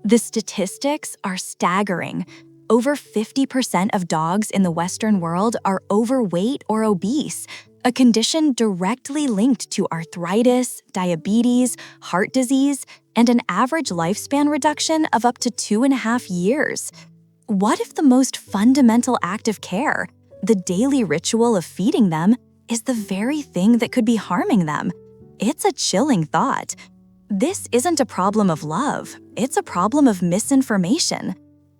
The statistics are staggering. Over 50% of dogs in the Western world are overweight or obese, a condition directly linked to arthritis, diabetes, heart disease, and an average lifespan reduction of up to 2.5 years. What if the most fundamental act of care, the daily ritual of feeding them, is the very thing that could be harming them? It's a chilling thought. This isn't a problem of love, it's a problem of misinformation.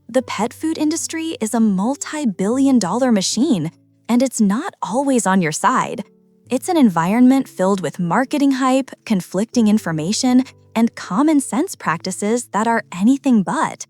The pet food industry is a multi-billion-dollar machine, and it's not always on your side. It's an environment filled with marketing hype, conflicting information, and common sense practices that are anything but.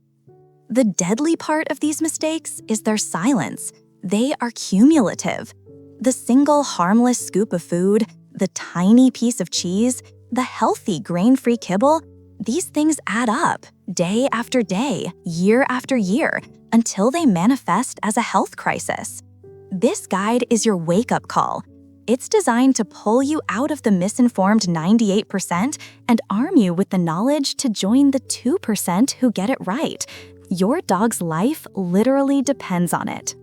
The deadly part of these mistakes is their silence. They are cumulative. The single harmless scoop of food, the tiny piece of cheese, the healthy grain-free kibble, these things add up, day after day, year after year, until they manifest as a health crisis. This guide is your wake-up call. It's designed to pull you out of the misinformed 98% and arm you with the knowledge to join the 2% who get it right. Your dog's life literally depends on it.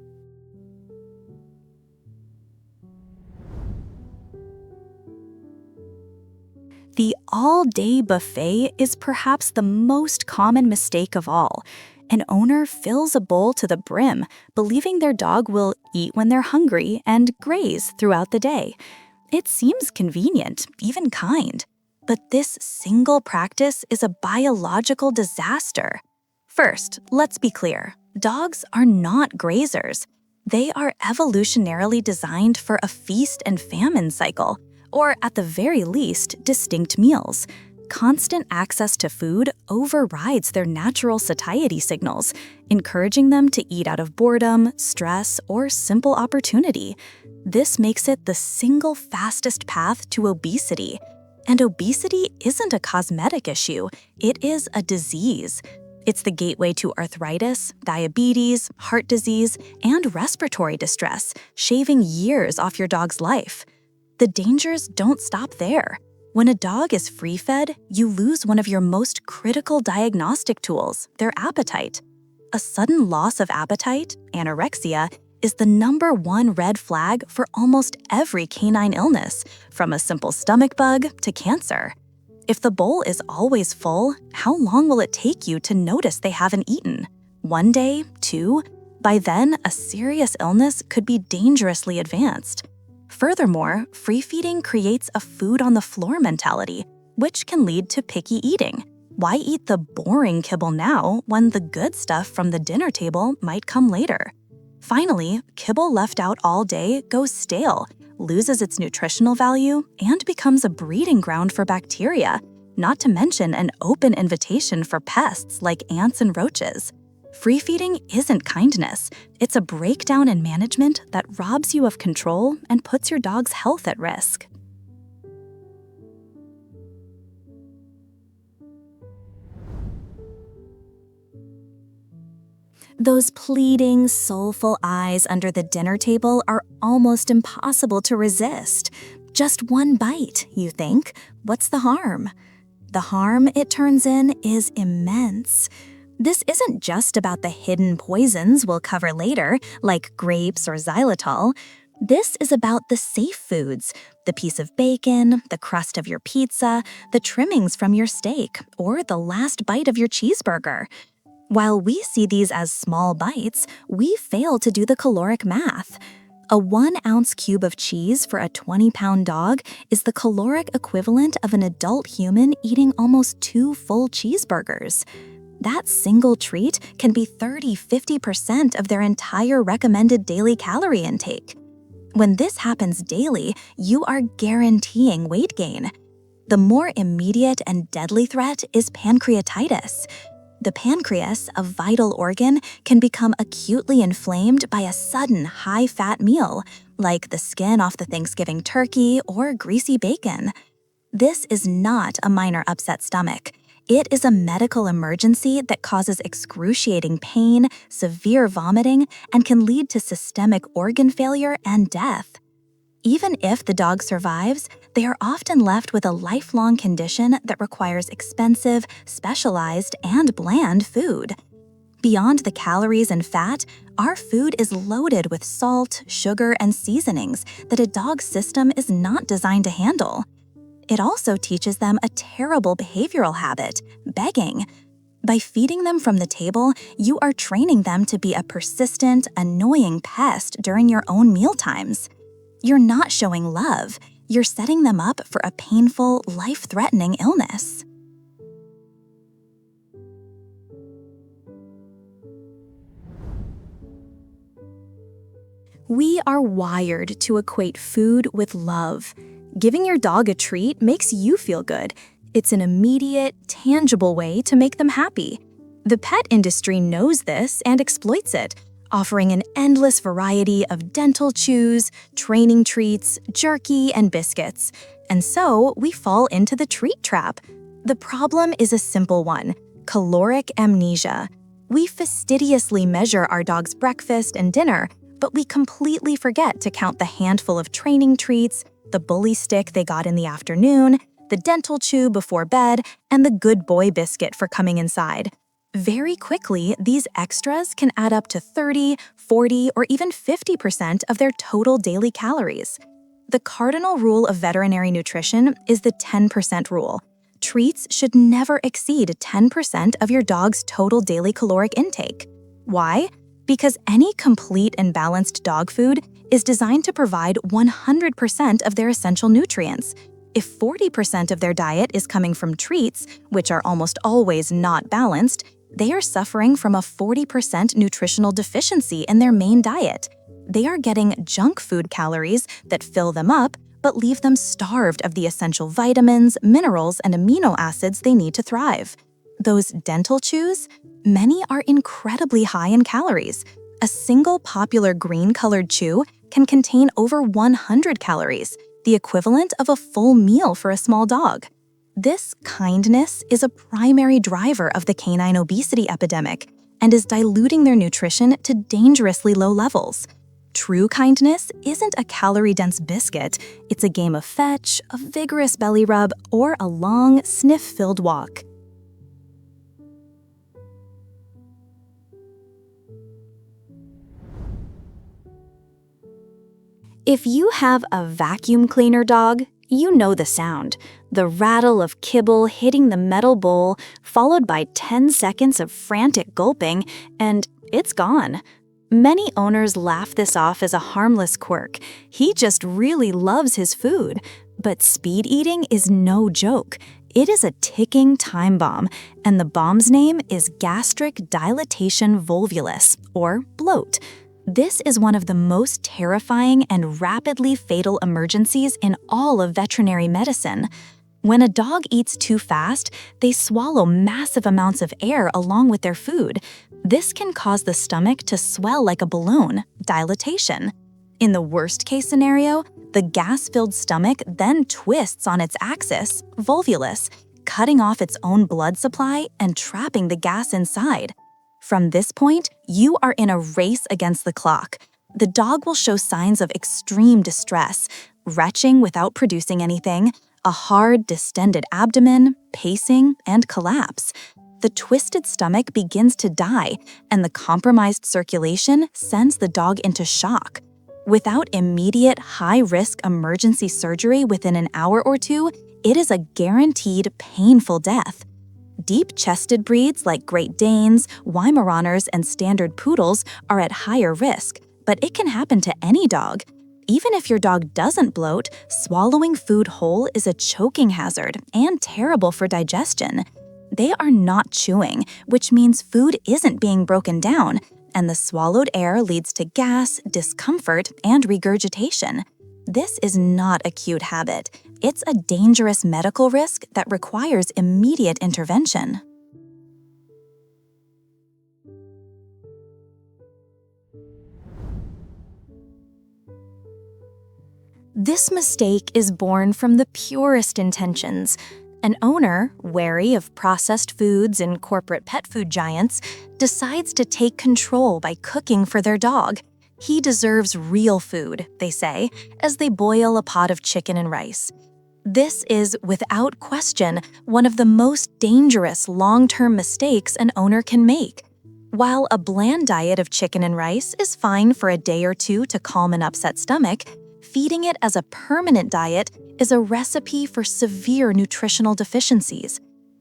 The all-day buffet is perhaps the most common mistake of all. An owner fills a bowl to the brim, believing their dog will eat when they're hungry and graze throughout the day. It seems convenient, even kind. But this single practice is a biological disaster. First, let's be clear. Dogs are not grazers. They are evolutionarily designed for a feast and famine cycle, or at the very least, distinct meals. Constant access to food overrides their natural satiety signals, encouraging them to eat out of boredom, stress, or simple opportunity. This makes it the single fastest path to obesity. And obesity isn't a cosmetic issue, it is a disease. It's the gateway to arthritis, diabetes, heart disease, and respiratory distress, shaving years off your dog's life. The dangers don't stop there. When a dog is free-fed, you lose one of your most critical diagnostic tools, their appetite. A sudden loss of appetite, anorexia, is the #1 red flag for almost every canine illness, from a simple stomach bug to cancer. If the bowl is always full, how long will it take you to notice they haven't eaten? 1 day? 2? By then, a serious illness could be dangerously advanced. Furthermore, free feeding creates a food-on-the-floor mentality, which can lead to picky eating. Why eat the boring kibble now when the good stuff from the dinner table might come later? Finally, kibble left out all day goes stale, loses its nutritional value, and becomes a breeding ground for bacteria, not to mention an open invitation for pests like ants and roaches. Free feeding isn't kindness, it's a breakdown in management that robs you of control and puts your dog's health at risk. Those pleading, soulful eyes under the dinner table are almost impossible to resist. Just one bite, you think. What's the harm? The harm, it turns in, is immense. This isn't just about the hidden poisons we'll cover later, like grapes or xylitol. This is about the safe foods, the piece of bacon, the crust of your pizza, the trimmings from your steak, or the last bite of your cheeseburger. While we see these as small bites, we fail to do the caloric math. A 1-ounce cube of cheese for a 20-pound dog is the caloric equivalent of an adult human eating almost 2 full cheeseburgers. That single treat can be 30–50% of their entire recommended daily calorie intake. When this happens daily, you are guaranteeing weight gain. The more immediate and deadly threat is pancreatitis. The pancreas, a vital organ, can become acutely inflamed by a sudden high-fat meal, like the skin off the Thanksgiving turkey or greasy bacon. This is not a minor upset stomach. It is a medical emergency that causes excruciating pain, severe vomiting, and can lead to systemic organ failure and death. Even if the dog survives, they are often left with a lifelong condition that requires expensive, specialized, and bland food. Beyond the calories and fat, our food is loaded with salt, sugar, and seasonings that a dog's system is not designed to handle. It also teaches them a terrible behavioral habit, begging. By feeding them from the table, you are training them to be a persistent, annoying pest during your own mealtimes. You're not showing love. You're setting them up for a painful, life-threatening illness. We are wired to equate food with love. Giving your dog a treat makes you feel good. It's an immediate, tangible way to make them happy. The pet industry knows this and exploits it, offering an endless variety of dental chews, training treats, jerky, and biscuits. And so we fall into the treat trap. The problem is a simple one: caloric amnesia. We fastidiously measure our dog's breakfast and dinner, but we completely forget to count the handful of training treats, the bully stick they got in the afternoon, the dental chew before bed, and the good boy biscuit for coming inside. Very quickly, these extras can add up to 30, 40, or even 50% of their total daily calories. The cardinal rule of veterinary nutrition is the 10% rule. Treats should never exceed 10% of your dog's total daily caloric intake. Why? Because any complete and balanced dog food is designed to provide 100% of their essential nutrients. If 40% of their diet is coming from treats, which are almost always not balanced, they are suffering from a 40% nutritional deficiency in their main diet. They are getting junk food calories that fill them up, but leave them starved of the essential vitamins, minerals, and amino acids they need to thrive. Those dental chews? Many are incredibly high in calories. A single popular green-colored chew can contain over 100 calories, the equivalent of a full meal for a small dog. This kindness is a primary driver of the canine obesity epidemic and is diluting their nutrition to dangerously low levels. True kindness isn't a calorie-dense biscuit. It's a game of fetch, a vigorous belly rub, or a long, sniff-filled walk. If you have a vacuum cleaner dog, you know the sound. The rattle of kibble hitting the metal bowl, followed by 10 seconds of frantic gulping, and it's gone. Many owners laugh this off as a harmless quirk. He just really loves his food. But speed eating is no joke. It is a ticking time bomb, and the bomb's name is gastric dilatation volvulus, or bloat. This is one of the most terrifying and rapidly fatal emergencies in all of veterinary medicine. When a dog eats too fast, they swallow massive amounts of air along with their food. This can cause the stomach to swell like a balloon, dilatation. In the worst-case scenario, the gas-filled stomach then twists on its axis, volvulus, cutting off its own blood supply and trapping the gas inside. From this point, you are in a race against the clock. The dog will show signs of extreme distress, retching without producing anything, a hard, distended abdomen, pacing, and collapse. The twisted stomach begins to die, and the compromised circulation sends the dog into shock. Without immediate, high-risk emergency surgery within an hour or two, it is a guaranteed painful death. Deep-chested breeds like Great Danes, Weimaraners, and Standard Poodles are at higher risk, but it can happen to any dog. Even if your dog doesn't bloat, swallowing food whole is a choking hazard and terrible for digestion. They are not chewing, which means food isn't being broken down, and the swallowed air leads to gas, discomfort, and regurgitation. This is not a cute habit. It's a dangerous medical risk that requires immediate intervention. This mistake is born from the purest intentions. An owner, wary of processed foods and corporate pet food giants, decides to take control by cooking for their dog. He deserves real food, they say, as they boil a pot of chicken and rice. This is, without question, one of the most dangerous long-term mistakes an owner can make. While a bland diet of chicken and rice is fine for a day or two to calm an upset stomach, feeding it as a permanent diet is a recipe for severe nutritional deficiencies.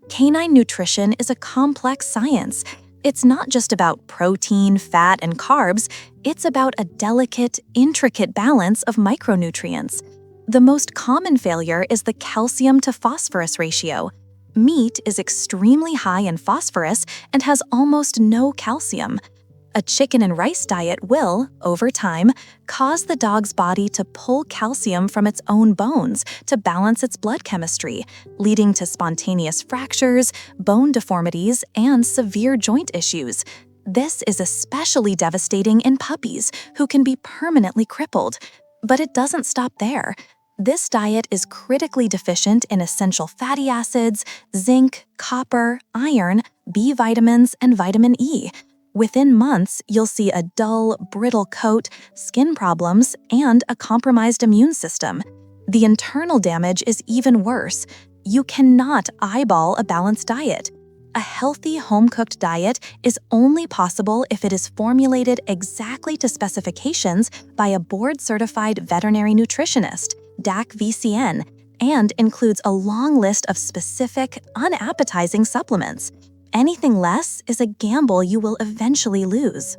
Canine nutrition is a complex science. It's not just about protein, fat, and carbs, it's about a delicate, intricate balance of micronutrients. The most common failure is the calcium to phosphorus ratio. Meat is extremely high in phosphorus and has almost no calcium. A chicken and rice diet will, over time, cause the dog's body to pull calcium from its own bones to balance its blood chemistry, leading to spontaneous fractures, bone deformities, and severe joint issues. This is especially devastating in puppies, who can be permanently crippled. But it doesn't stop there. This diet is critically deficient in essential fatty acids, zinc, copper, iron, B vitamins, and vitamin E. Within months, you'll see a dull, brittle coat, skin problems, and a compromised immune system. The internal damage is even worse. You cannot eyeball a balanced diet. A healthy home-cooked diet is only possible if it is formulated exactly to specifications by a board-certified veterinary nutritionist, DAC VCN, and includes a long list of specific, unappetizing supplements. Anything less is a gamble you will eventually lose.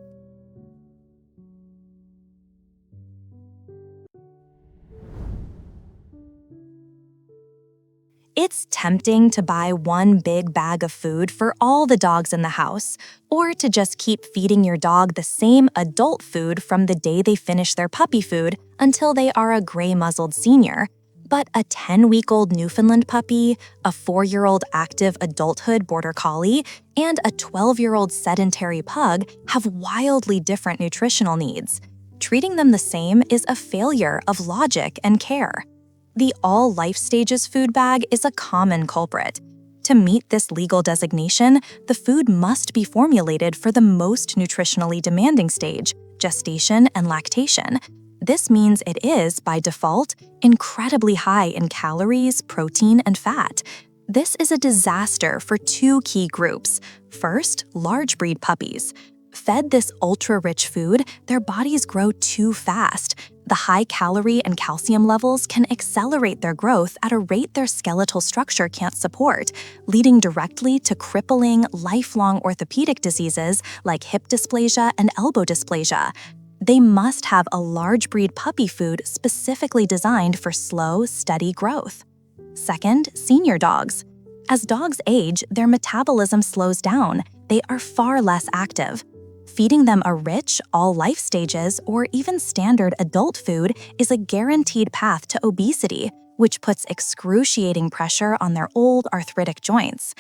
It's tempting to buy one big bag of food for all the dogs in the house, or to just keep feeding your dog the same adult food from the day they finish their puppy food until they are a gray-muzzled senior. But a 10-week-old Newfoundland puppy, a 4-year-old active adulthood border collie, and a 12-year-old sedentary pug have wildly different nutritional needs. Treating them the same is a failure of logic and care. The all life stages food bag is a common culprit. To meet this legal designation, the food must be formulated for the most nutritionally demanding stage, gestation and lactation. This means it is, by default, incredibly high in calories, protein, and fat. This is a disaster for two key groups. First, large breed puppies. Fed this ultra-rich food, their bodies grow too fast. The high calorie and calcium levels can accelerate their growth at a rate their skeletal structure can't support, leading directly to crippling, lifelong orthopedic diseases like hip dysplasia and elbow dysplasia. They must have a large breed puppy food specifically designed for slow, steady growth. Second, senior dogs. As dogs age, their metabolism slows down. They are far less active. Feeding them a rich, all life stages, or even standard adult food is a guaranteed path to obesity, which puts excruciating pressure on their old arthritic joints.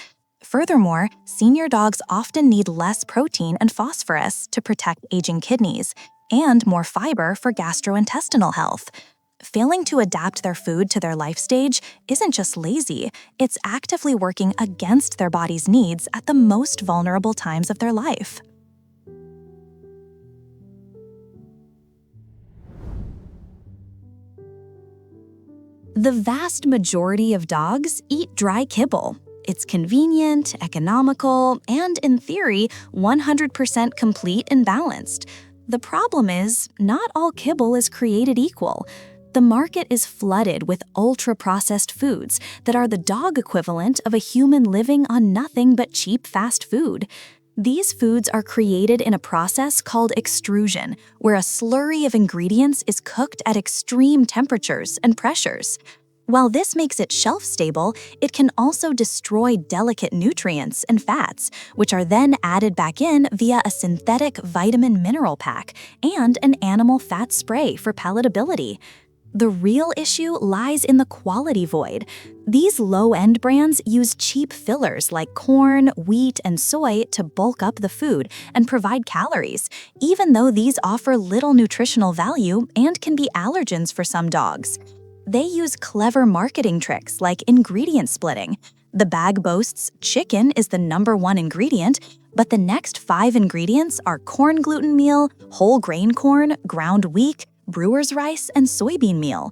Furthermore, senior dogs often need less protein and phosphorus to protect aging kidneys, and more fiber for gastrointestinal health. Failing to adapt their food to their life stage isn't just lazy, it's actively working against their body's needs at the most vulnerable times of their life. The vast majority of dogs eat dry kibble. It's convenient, economical, and in theory, 100% complete and balanced. The problem is, not all kibble is created equal. The market is flooded with ultra-processed foods that are the dog equivalent of a human living on nothing but cheap fast food. These foods are created in a process called extrusion, where a slurry of ingredients is cooked at extreme temperatures and pressures. While this makes it shelf-stable, it can also destroy delicate nutrients and fats, which are then added back in via a synthetic vitamin-mineral pack and an animal fat spray for palatability. The real issue lies in the quality void. These low-end brands use cheap fillers like corn, wheat, and soy to bulk up the food and provide calories, even though these offer little nutritional value and can be allergens for some dogs. They use clever marketing tricks like ingredient splitting. The bag boasts chicken is the #1 ingredient, but the next 5 ingredients are corn gluten meal, whole grain corn, ground wheat, brewer's rice, and soybean meal.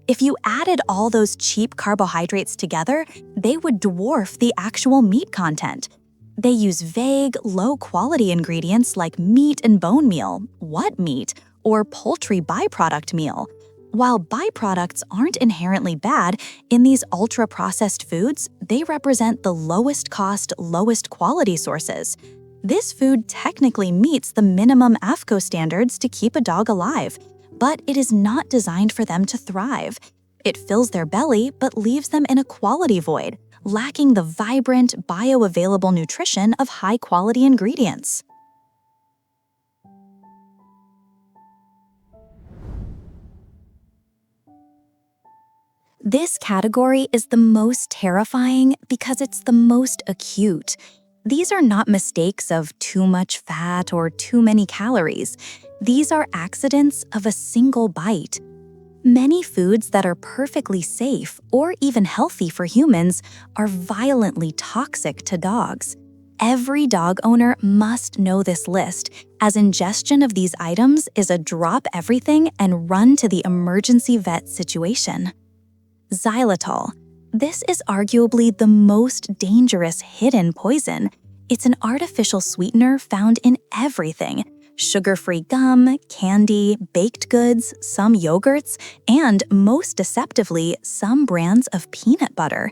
If you added all those cheap carbohydrates together, they would dwarf the actual meat content. They use vague, low-quality ingredients like meat and bone meal, what meat, or poultry byproduct meal. While byproducts aren't inherently bad, in these ultra-processed foods, they represent the lowest cost, lowest quality sources. This food technically meets the minimum AFCO standards to keep a dog alive, but it is not designed for them to thrive. It fills their belly but leaves them in a quality void, lacking the vibrant, bioavailable nutrition of high-quality ingredients. This category is the most terrifying because it's the most acute. These are not mistakes of too much fat or too many calories. These are accidents of a single bite. Many foods that are perfectly safe or even healthy for humans are violently toxic to dogs. Every dog owner must know this list, as ingestion of these items is a drop everything and run to the emergency vet situation. Xylitol. This is arguably the most dangerous hidden poison. It's an artificial sweetener found in everything: sugar-free gum, candy, baked goods, some yogurts, and most deceptively, some brands of peanut butter.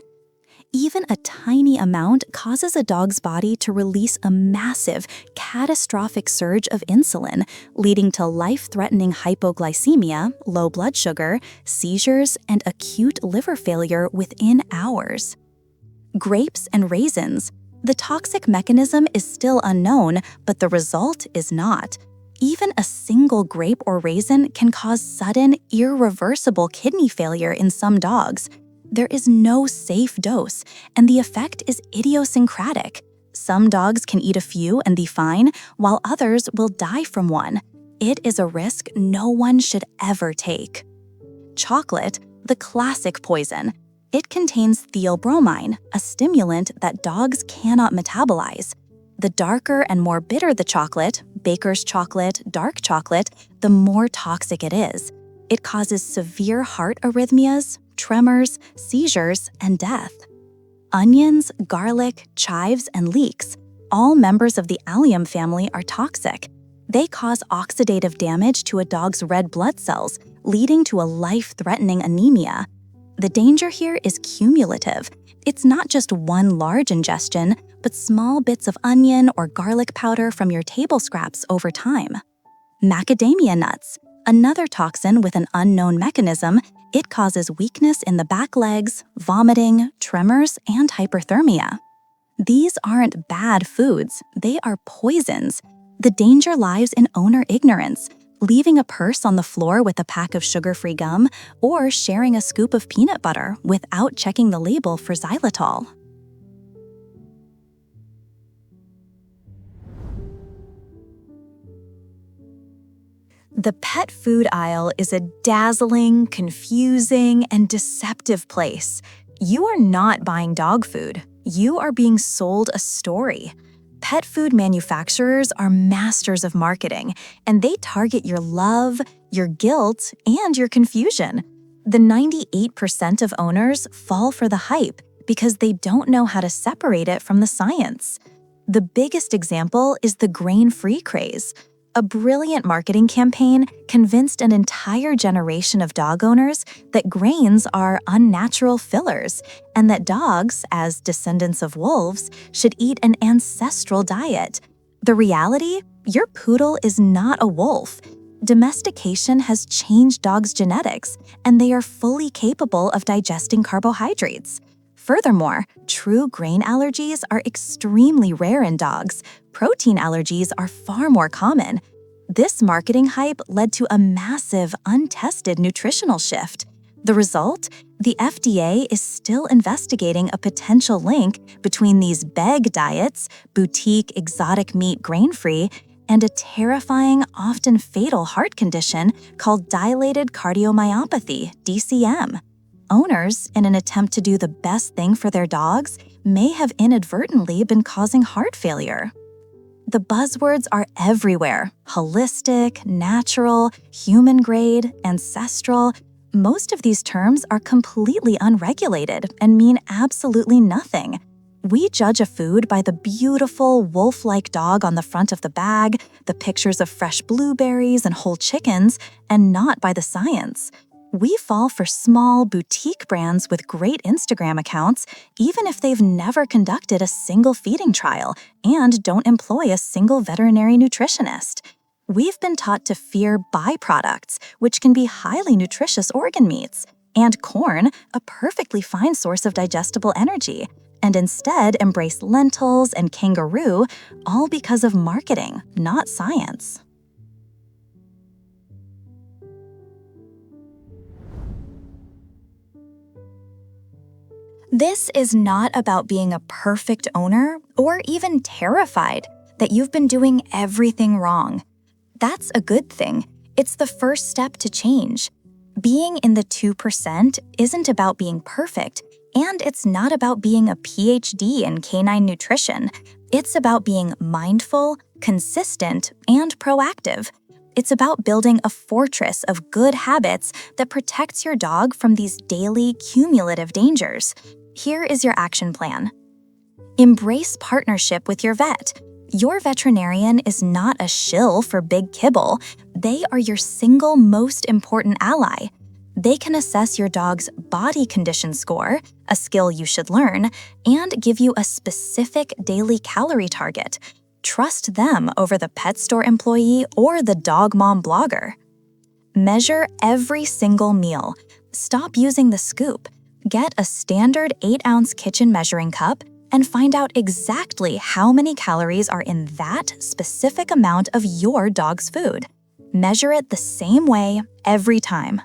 Even a tiny amount causes a dog's body to release a massive, catastrophic surge of insulin, leading to life-threatening hypoglycemia, low blood sugar, seizures, and acute liver failure within hours. Grapes and raisins. The toxic mechanism is still unknown, but the result is not. Even a single grape or raisin can cause sudden, irreversible kidney failure in some dogs. There is no safe dose, and the effect is idiosyncratic. Some dogs can eat a few and be fine, while others will die from one. It is a risk no one should ever take. Chocolate, the classic poison. It contains theobromine, a stimulant that dogs cannot metabolize. The darker and more bitter the chocolate, baker's chocolate, dark chocolate, the more toxic it is. It causes severe heart arrhythmias, tremors, seizures, and death. Onions, garlic, chives, and leeks, all members of the allium family, are toxic. They cause oxidative damage to a dog's red blood cells, leading to a life-threatening anemia. The danger here is cumulative. It's not just one large ingestion, but small bits of onion or garlic powder from your table scraps over time. Macadamia nuts, another toxin with an unknown mechanism. It causes weakness in the back legs, vomiting, tremors, and hyperthermia. These aren't bad foods, they are poisons. The danger lies in owner ignorance, leaving a purse on the floor with a pack of sugar-free gum, or sharing a scoop of peanut butter without checking the label for xylitol. The pet food aisle is a dazzling, confusing, and deceptive place. You are not buying dog food. You are being sold a story. Pet food manufacturers are masters of marketing, and they target your love, your guilt, and your confusion. The 98% of owners fall for the hype because they don't know how to separate it from the science. The biggest example is the grain-free craze. A brilliant marketing campaign convinced an entire generation of dog owners that grains are unnatural fillers and that dogs, as descendants of wolves, should eat an ancestral diet. The reality? Your poodle is not a wolf. Domestication has changed dogs' genetics, and they are fully capable of digesting carbohydrates. Furthermore, true grain allergies are extremely rare in dogs. Protein allergies are far more common. This marketing hype led to a massive, untested nutritional shift. The result? The FDA is still investigating a potential link between these beg diets, boutique exotic meat grain-free, and a terrifying, often fatal heart condition called dilated cardiomyopathy, DCM. Owners, in an attempt to do the best thing for their dogs, may have inadvertently been causing heart failure. The buzzwords are everywhere: holistic, natural, human grade, ancestral. Most of these terms are completely unregulated and mean absolutely nothing. We judge a food by the beautiful wolf-like dog on the front of the bag, the pictures of fresh blueberries and whole chickens, and not by the science. We fall for small, boutique brands with great Instagram accounts, even if they've never conducted a single feeding trial and don't employ a single veterinary nutritionist. We've been taught to fear byproducts, which can be highly nutritious organ meats, and corn, a perfectly fine source of digestible energy, and instead embrace lentils and kangaroo, all because of marketing, not science. This is not about being a perfect owner or even terrified that you've been doing everything wrong. That's a good thing. It's the first step to change. Being in the 2% isn't about being perfect, and it's not about being a PhD in canine nutrition. It's about being mindful, consistent, and proactive. It's about building a fortress of good habits that protects your dog from these daily, cumulative dangers. Here is your action plan. Embrace partnership with your vet. Your veterinarian is not a shill for big kibble. They are your single most important ally. They can assess your dog's body condition score, a skill you should learn, and give you a specific daily calorie target. Trust them over the pet store employee or the dog mom blogger. Measure every single meal. Stop using the scoop. Get a standard 8-ounce kitchen measuring cup and find out exactly how many calories are in that specific amount of your dog's food. Measure it the same way every time.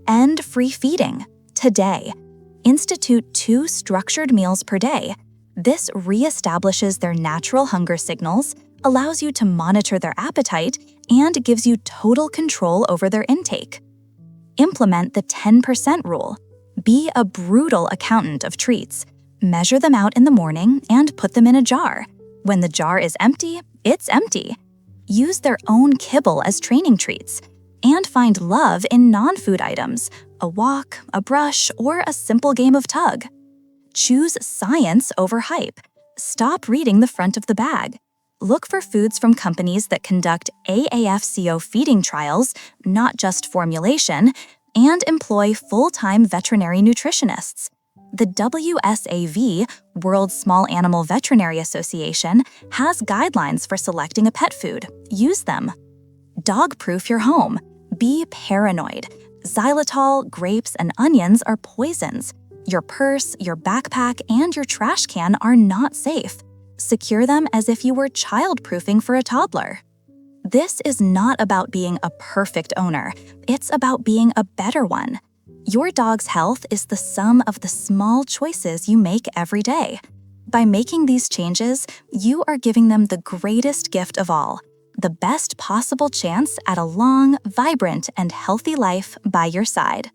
End free feeding today. Institute 2 structured meals per day. This reestablishes their natural hunger signals, allows you to monitor their appetite, and gives you total control over their intake. Implement the 10% rule. Be a brutal accountant of treats. Measure them out in the morning and put them in a jar. When the jar is empty, it's empty. Use their own kibble as training treats. And find love in non-food items, a walk, a brush, or a simple game of tug. Choose science over hype. Stop reading the front of the bag. Look for foods from companies that conduct AAFCO feeding trials, not just formulation, and employ full-time veterinary nutritionists. The WSAV, World Small Animal Veterinary Association, has guidelines for selecting a pet food. Use them. Dog-proof your home. Be paranoid. Xylitol, grapes, and onions are poisons. Your purse, your backpack, and your trash can are not safe. Secure them as if you were child-proofing for a toddler. This is not about being a perfect owner. It's about being a better one. Your dog's health is the sum of the small choices you make every day. By making these changes, you are giving them the greatest gift of all, the best possible chance at a long, vibrant, and healthy life by your side.